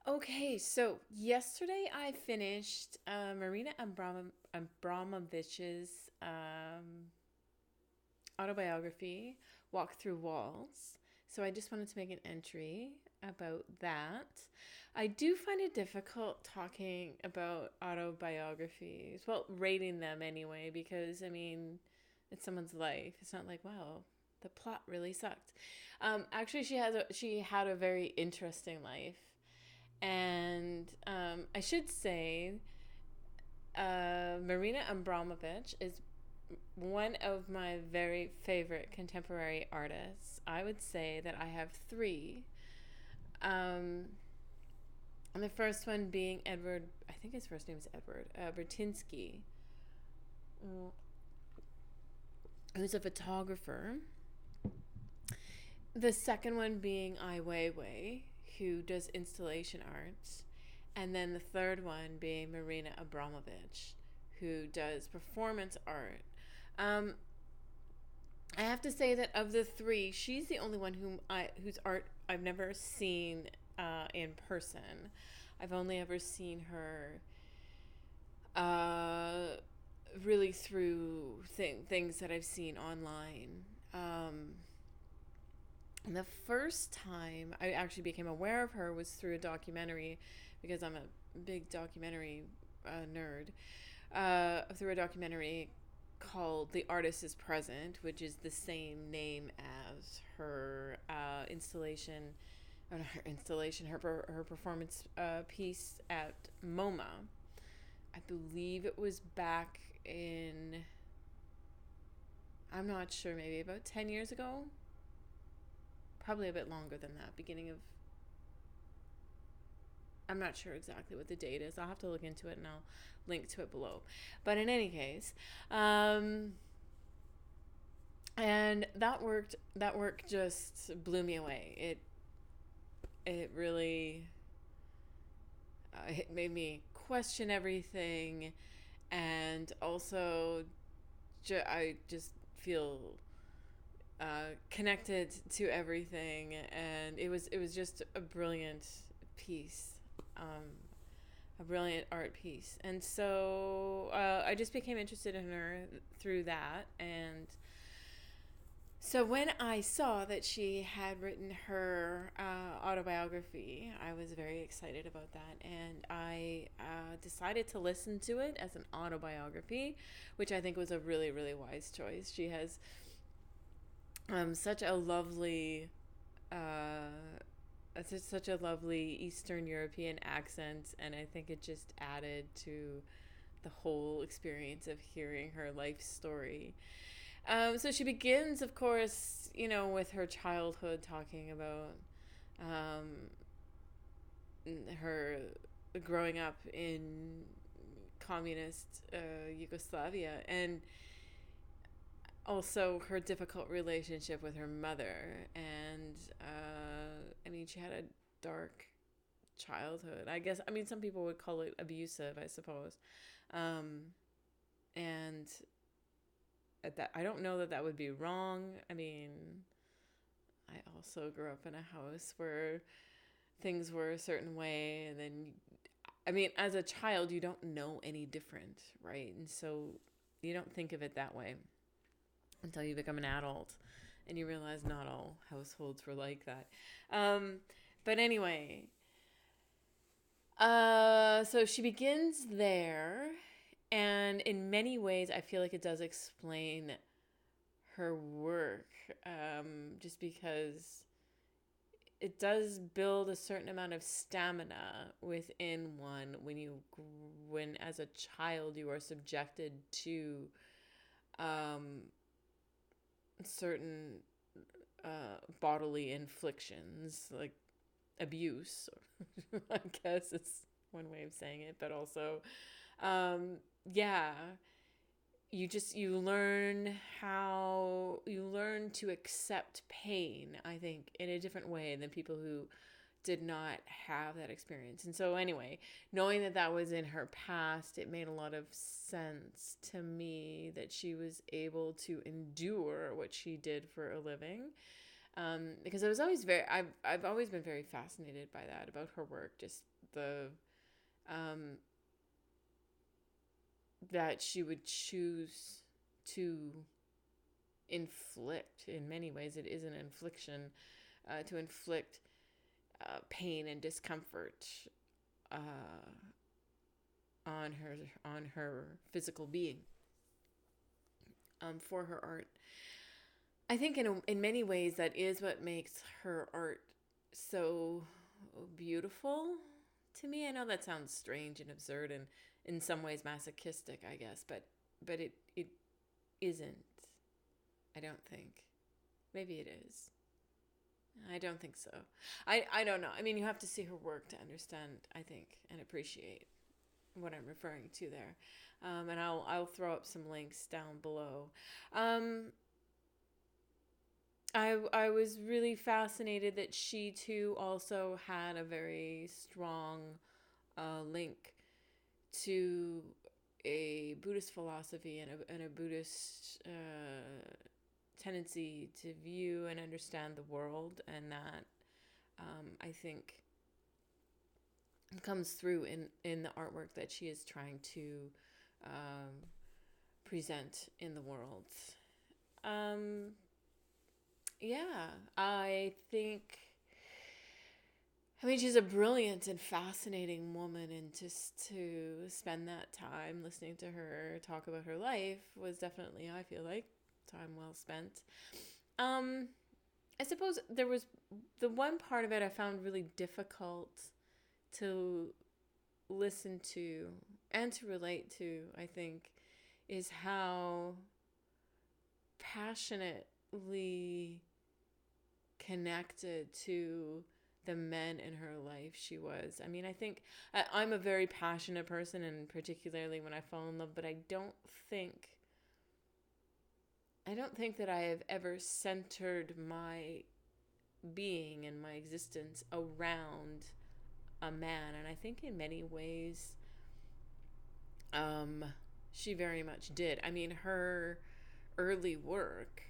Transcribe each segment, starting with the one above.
Okay, so yesterday I finished Marina Abramovic's autobiography, Walk Through Walls. So I just wanted to make an entry about that. I do find it difficult talking about autobiographies, well, rating them anyway, because it's someone's life. It's not like, wow, the plot really sucked. Actually, she had a very interesting life, and I should say, Marina Abramovic is one of my very favorite contemporary artists. I would say that I have three. Um, and the first one being Edward, I think his first name is Edward, Bertinsky, who's a photographer. The second one being Ai Weiwei, who does installation art. And then the third one being Marina Abramovic, who does performance art. Um, I have to say that of the three, she's the only one whose art I've never seen in person. I've only ever seen her uh, really through things that I've seen online. And the first time I actually became aware of her was through a documentary, because I'm a big documentary nerd. Through a documentary called "The Artist Is Present," which is the same name as her installation, or not her installation, her performance piece at MoMA. I believe it was back in, I'm not sure, maybe about 10 years ago. Probably a bit longer than that. Beginning of, I'm not sure exactly what the date is. I'll have to look into it and I'll link to it below. But in any case, and that work just blew me away. It really it made me question everything, and also I just feel connected to everything, and it was just a brilliant piece, um, a brilliant art piece. And so I just became interested in her through that. And so when I saw that she had written her autobiography, I was very excited about that, and I decided to listen to it as an autobiography, which I think was a really, really wise choice. She has such a lovely, uh, such a lovely Eastern European accent, and I think it just added to the whole experience of hearing her life story. So she begins, of course, with her childhood, talking about um, her growing up in communist Yugoslavia, and also her difficult relationship with her mother. And she had a dark childhood, I guess. Some people would call it abusive, I suppose. And that, I don't know that that would be wrong. I also grew up in a house where things were a certain way, and then as a child you don't know any different, right? And so you don't think of it that way until you become an adult and you realize not all households were like that. But anyway, so she begins there, and in many ways I feel like it does explain her work, just because it does build a certain amount of stamina within one when as a child you are subjected to certain bodily inflictions, like abuse. I guess it's one way of saying it, but also, yeah, you learn to accept pain, I think, in a different way than people who did not have that experience. And so anyway, knowing that that was in her past, it made a lot of sense to me that she was able to endure what she did for a living. Because I've always been very fascinated by that about her work, just the um, that she would choose to inflict. In many ways, it is an infliction, to inflict pain and discomfort uh, on her physical being, for her art. I think in many ways that is what makes her art so beautiful to me. I know that sounds strange and absurd and in some ways masochistic, I guess, but it isn't. I don't think. Maybe it is. I don't think so. I don't know. I mean, you have to see her work to understand, I think, and appreciate what I'm referring to there. And I'll throw up some links down below. I was really fascinated that she too also had a very strong link to a Buddhist philosophy and a Buddhist tendency to view and understand the world, and that I think comes through in the artwork that she is trying to present in the world. Yeah, I think. I mean, she's a brilliant and fascinating woman, and just to spend that time listening to her talk about her life was definitely, I feel like, time well spent. I suppose there was the one part of it I found really difficult to listen to and to relate to, I think, is how passionately connected to the men in her life she was. I mean, I think I'm a very passionate person, and particularly when I fall in love, but I don't think that I have ever centered my being and my existence around a man. And I think in many ways, she very much did. I mean, her early work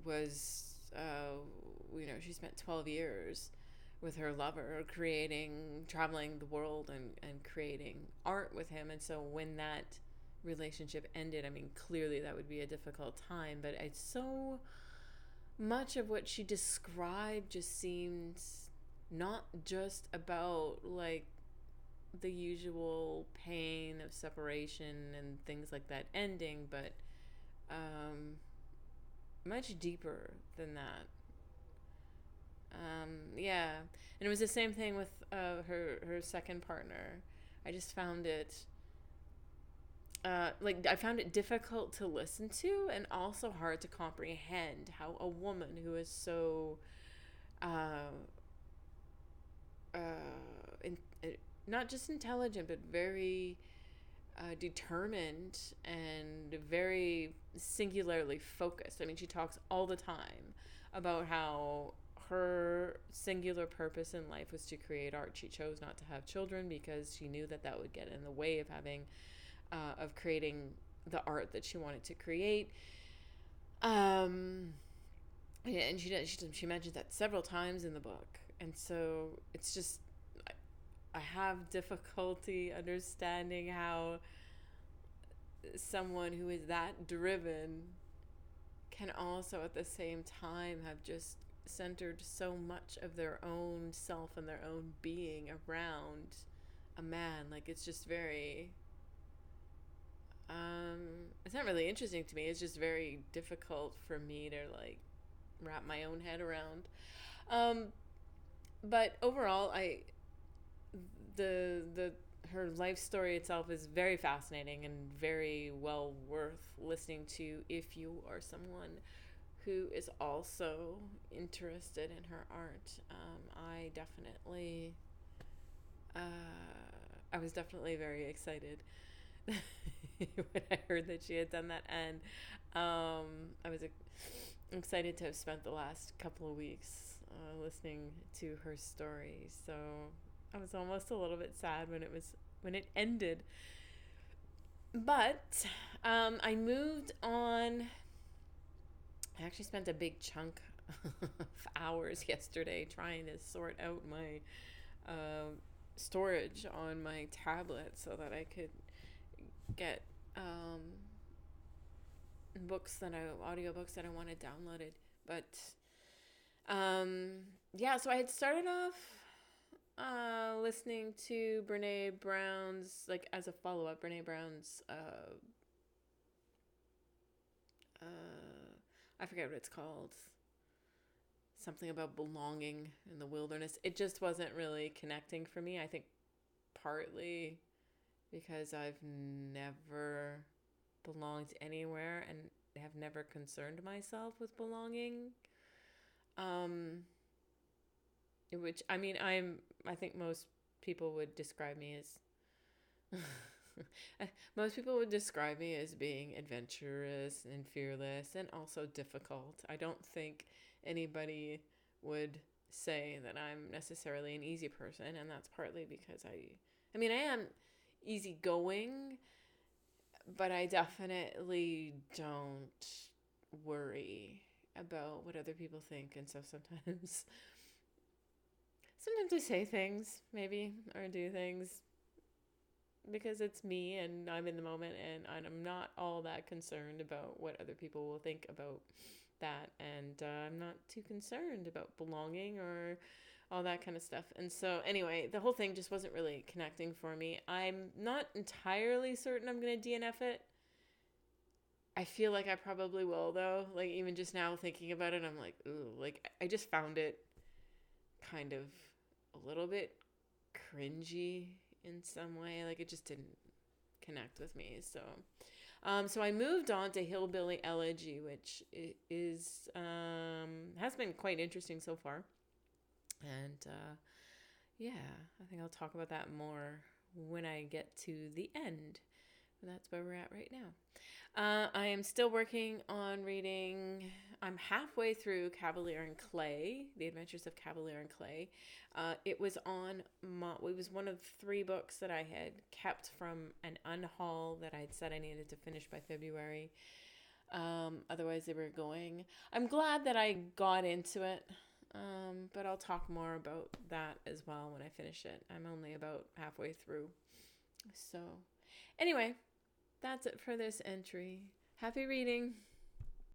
was, she spent 12 years with her lover traveling the world and creating art with him. And so when that relationship ended, I mean, clearly that would be a difficult time, but it's so much of what she described just seems not just about like the usual pain of separation and things like that ending, but much deeper than that. Yeah, and it was the same thing with her second partner. I just found it I found it difficult to listen to, and also hard to comprehend how a woman who is so uh, in, not just intelligent but very determined and very singularly focused. I mean, she talks all the time about how her singular purpose in life was to create art. She chose not to have children because she knew that that would get in the way of creating the art that she wanted to create. And she mentions that several times in the book, and so it's just I have difficulty understanding how someone who is that driven can also at the same time have just centered so much of their own self and their own being around a man. Like, it's just very it's not really interesting to me. It's just very difficult for me to like wrap my own head around. But overall, the her life story itself is very fascinating and very well worth listening to if you are someone who is also interested in her art. I was definitely very excited when I heard that she had done that, and I was excited to have spent the last couple of weeks listening to her story. So I was almost a little bit sad when it ended. But I moved on. I actually spent a big chunk hours yesterday trying to sort out my storage on my tablet so that I could get audiobooks that I wanted downloaded. But yeah, so I had started off listening to Brene Brown's, like as a follow up, Brene Brown's I forget what it's called. Something about belonging in the wilderness. It just wasn't really connecting for me. I think partly because I've never belonged anywhere and have never concerned myself with belonging. Which I think most people would describe me as most people would describe me as being adventurous and fearless and also difficult. I don't think anybody would say that I'm necessarily an easy person, and that's partly because I am easygoing, but I definitely don't worry about what other people think, and so sometimes I say things maybe or do things because it's me and I'm in the moment, and I'm not all that concerned about what other people will think about that, and I'm not too concerned about belonging or all that kind of stuff. And so anyway, the whole thing just wasn't really connecting for me. I'm not entirely certain I'm going to DNF it. I feel like I probably will though. Like even just now thinking about it, I'm like, ooh, like I just found it kind of a little bit cringy in some way. Like it just didn't connect with me. So so I moved on to Hillbilly Elegy, which is has been quite interesting so far. And yeah, I think I'll talk about that more when I get to the end. And that's where we're at right now. I am still working on reading. I'm halfway through Cavalier and Clay, The Adventures of Cavalier and Clay. It was one of 3 books that I had kept from an unhaul that I'd said I needed to finish by February. Otherwise, they were going. I'm glad that I got into it, but I'll talk more about that as well when I finish it. I'm only about halfway through. So, anyway, that's it for this entry. Happy reading.